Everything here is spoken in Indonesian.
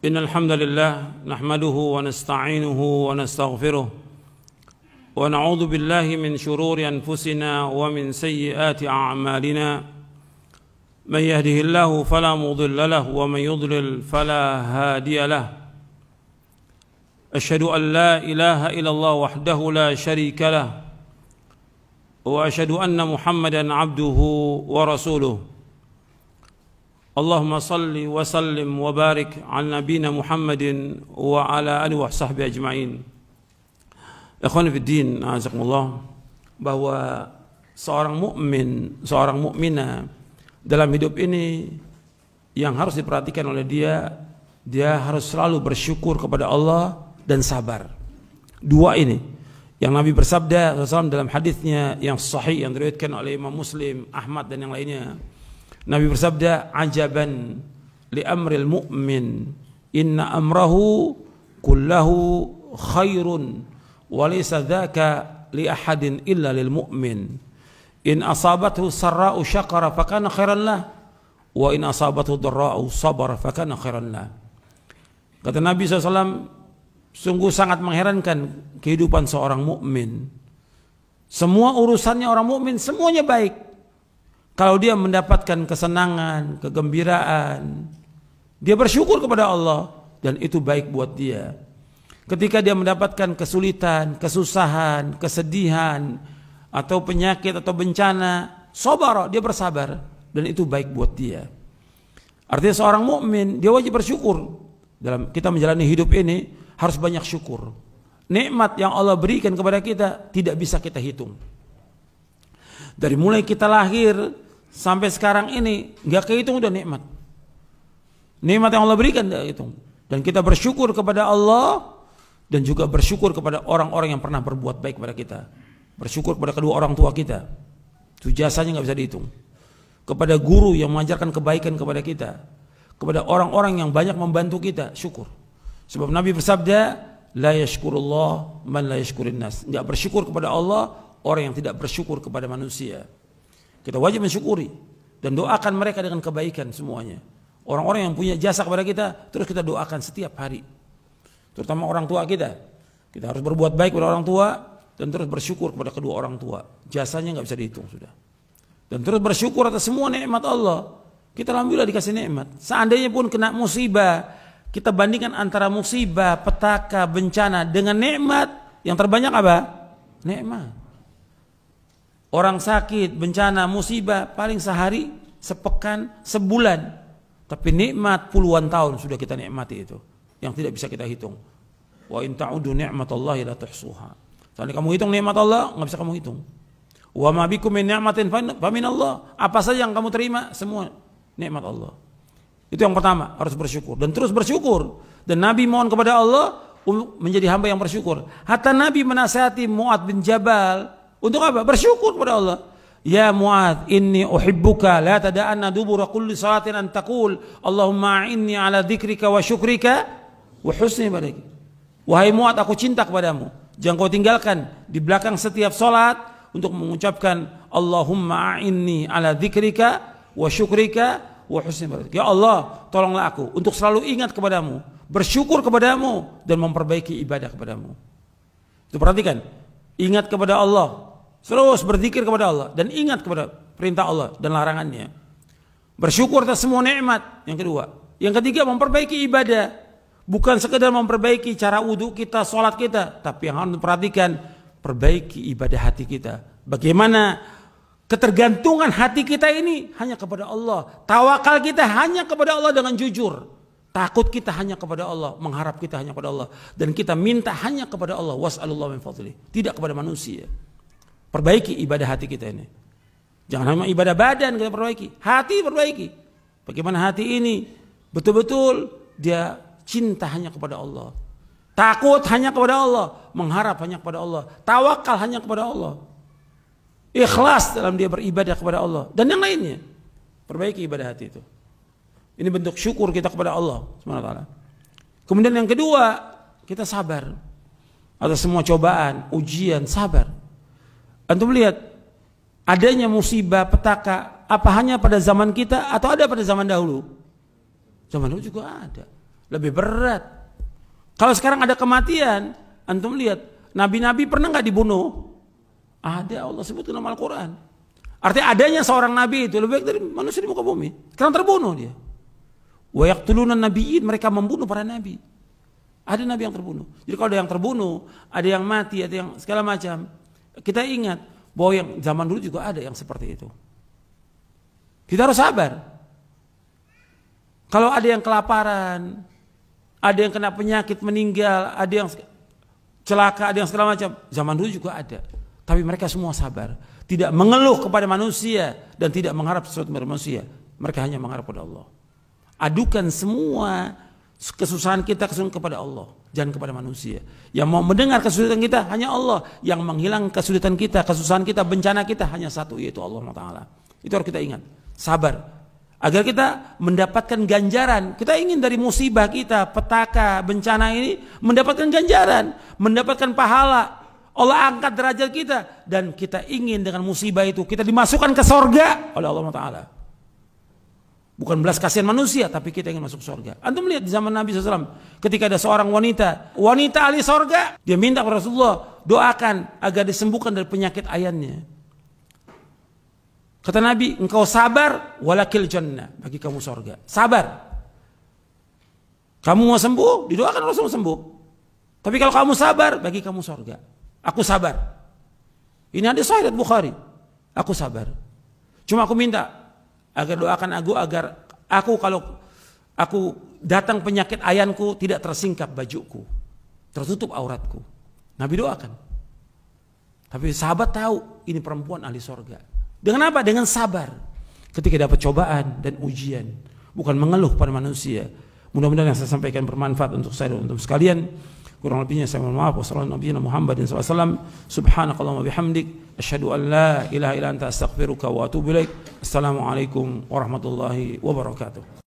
إن الحمد لله نحمده ونستعينه ونستغفره ونعوذ بالله من شرور أنفسنا ومن سيئات أعمالنا من يهده الله فلا مضل له ومن يضلل فلا هادي له أشهد أن لا إله إلا الله وحده لا شريك له وأشهد أن محمدا عبده ورسوله اللهم صل وسلم وبارك على نبينا محمد وعلى آله وصحبه أجمعين. Ikhwan fiddin, azakumullah, bahwa seorang mukmin, seorang mukminah dalam hidup ini yang harus diperhatikan oleh dia harus selalu bersyukur kepada Allah dan sabar. Dua ini yang Nabi bersabda SAW dalam hadisnya yang sahih yang diriwayatkan oleh Imam Muslim, Ahmad dan yang lainnya. Nabi bersabda, "Ajaban li amril mu'min, inna amrahu kullahu khairun, wa laysa dzaka li ahadin illa lil mu'min. In asabathu sarra'u syakara fakana khairan lah, wa in asabathu dharra'u sabara fakana khairan lah." Kata Nabi SAW, sungguh sangat mengherankan kehidupan seorang mukmin. Semua urusannya orang mukmin semuanya baik. Kalau dia mendapatkan kesenangan, kegembiraan, dia bersyukur kepada Allah dan itu baik buat dia. Ketika dia mendapatkan kesulitan, kesusahan, kesedihan atau penyakit atau bencana, sabar, dia bersabar dan itu baik buat dia. Artinya seorang mukmin dia wajib bersyukur. Dalam kita menjalani hidup ini harus banyak syukur. Nikmat yang Allah berikan kepada kita tidak bisa kita hitung. Dari mulai kita lahir sampai sekarang ini nggak kehitung udah nikmat. Nikmat yang Allah berikan tidak hitung. Dan kita bersyukur kepada Allah dan juga bersyukur kepada orang-orang yang pernah berbuat baik kepada kita. Bersyukur kepada kedua orang tua kita. Itu jasanya nggak bisa dihitung. Kepada guru yang mengajarkan kebaikan kepada kita. Kepada orang-orang yang banyak membantu kita, syukur. Sebab Nabi bersabda, la yashkurullah man la yashkurin nas. Nggak bersyukur kepada Allah orang yang tidak bersyukur kepada manusia. Kita wajib mensyukuri dan doakan mereka dengan kebaikan semuanya. Orang-orang yang punya jasa kepada kita terus kita doakan setiap hari. Terutama orang tua kita. Kita harus berbuat baik kepada orang tua dan terus bersyukur kepada kedua orang tua. Jasanya nggak bisa dihitung sudah. Dan terus bersyukur atas semua nikmat Allah. Kita alhamdulillah dikasih nikmat. Seandainya pun kena musibah, kita bandingkan antara musibah, petaka, bencana dengan nikmat, yang terbanyak apa? Nikmat. Orang sakit, bencana, musibah paling sehari, sepekan, sebulan. Tapi nikmat puluhan tahun sudah kita nikmati itu, yang tidak bisa kita hitung. Wa in ta'udu ni'matallahi la tuhsuha. Kalau kamu hitung nikmat Allah, nggak bisa kamu hitung. Wa ma bikum min ni'matin fa min Allah. Apa saja yang kamu terima semua nikmat Allah. Itu yang pertama, harus bersyukur dan terus bersyukur. Dan Nabi mohon kepada Allah menjadi hamba yang bersyukur. Hatta Nabi menasihati Mu'adz bin Jabal untuk apa? Bersyukur kepada Allah. Ya Mu'adz, inni uhibbuka la tada'anna dubura kulli salatin an taqul Allahumma a'inni ala dzikrika wa syukrika wa husni ibadatik. Wahai Mu'adz, aku cinta kepadamu. Jangan kau tinggalkan di belakang setiap salat untuk mengucapkan Allahumma a'inni ala dzikrika wa syukrika wa husni ibadatik. Ya Allah, tolonglah aku untuk selalu ingat kepadamu, bersyukur kepadamu dan memperbaiki ibadah kepadamu. Itu perhatikan. Ingat kepada Allah. Terus berzikir kepada Allah dan ingat kepada perintah Allah dan larangannya. Bersyukur atas semua nikmat. Yang kedua, yang ketiga memperbaiki ibadah. Bukan sekedar memperbaiki cara wudhu kita, sholat kita, tapi yang harus diperhatikan perbaiki ibadah hati kita. Bagaimana ketergantungan hati kita ini hanya kepada Allah. Tawakal kita hanya kepada Allah dengan jujur. Takut kita hanya kepada Allah, mengharap kita hanya kepada Allah, dan kita minta hanya kepada Allah. Was'alullah min fadlih, tidak kepada manusia. Perbaiki ibadah hati kita ini. Jangan hanya ibadah badan kita perbaiki, hati perbaiki. Bagaimana hati ini betul-betul dia cinta hanya kepada Allah, takut hanya kepada Allah, mengharap hanya kepada Allah, tawakal hanya kepada Allah, ikhlas dalam dia beribadah kepada Allah dan yang lainnya. Perbaiki ibadah hati itu. Ini bentuk syukur kita kepada Allah Subhanahu wa taala. Kemudian yang kedua, kita sabar atas semua cobaan, ujian, sabar. Antum lihat adanya musibah, petaka, apa hanya pada zaman kita atau ada pada zaman dahulu? Zaman dahulu juga ada. lebih berat. Kalau sekarang ada kematian, antum lihat, nabi-nabi pernah nggak dibunuh? Ada, Allah sebut dalam Al-Quran. Artinya adanya seorang nabi itu lebih baik dari manusia di muka bumi. Sekarang terbunuh dia. Wa yaqtuluna nabiyyin, mereka membunuh para nabi. Ada nabi yang terbunuh. Jadi kalau ada yang terbunuh, ada yang mati, ada yang segala macam, kita ingat bahwa yang zaman dulu juga ada yang seperti itu. Kita harus sabar. Kalau ada yang kelaparan, ada yang kena penyakit meninggal, ada yang celaka, ada yang segala macam, zaman dulu juga ada. Tapi mereka semua sabar, tidak mengeluh kepada manusia dan tidak mengharap sesuatu dari manusia. Mereka hanya mengharap kepada Allah. Adukan semua kesusahan kita kepada Allah, jangan kepada manusia. Yang mau mendengar kesulitan kita hanya Allah. Yang menghilang kesulitan kita, kesusahan kita, bencana kita hanya satu, yaitu Allah Ta'ala. Itu harus kita ingat. Sabar. Agar kita mendapatkan ganjaran. Kita ingin dari musibah kita, petaka, bencana ini mendapatkan ganjaran, mendapatkan pahala. Allah angkat derajat kita dan kita ingin dengan musibah itu kita dimasukkan ke sorga oleh Allah Ta'ala. Bukan belas kasihan manusia, tapi kita ingin masuk surga. Antum lihat di zaman Nabi SAW, ketika ada seorang wanita ahli surga, dia minta kepada Rasulullah, doakan agar disembuhkan dari penyakit ayannya. Kata Nabi, engkau sabar, walakil jannah, bagi kamu surga. Sabar. Kamu mau sembuh, didoakan Rasulullah sembuh. Tapi kalau kamu sabar, bagi kamu surga. Aku sabar. Ini hadis sahih Bukhari. Aku sabar. Cuma aku minta agar doakan aku agar aku kalau aku datang penyakit ayanku tidak tersingkap bajuku, tertutup auratku. Nabi doakan. Tapi sahabat tahu ini perempuan ahli surga. Dengan apa? Dengan sabar. Ketika dapat cobaan dan ujian, bukan mengeluh pada manusia. Mudah-mudahan yang saya sampaikan bermanfaat untuk saya dan untuk sekalian. Kurang lebihnya saya mohon maaf. Wassalamualaikum warahmatullahi wabarakatuh. Subhanakallahumma bihamdik, asyhadu an la ilaha illa anta astaghfiruka wa atubu ilaik. Assalamualaikum warahmatullahi wabarakatuh.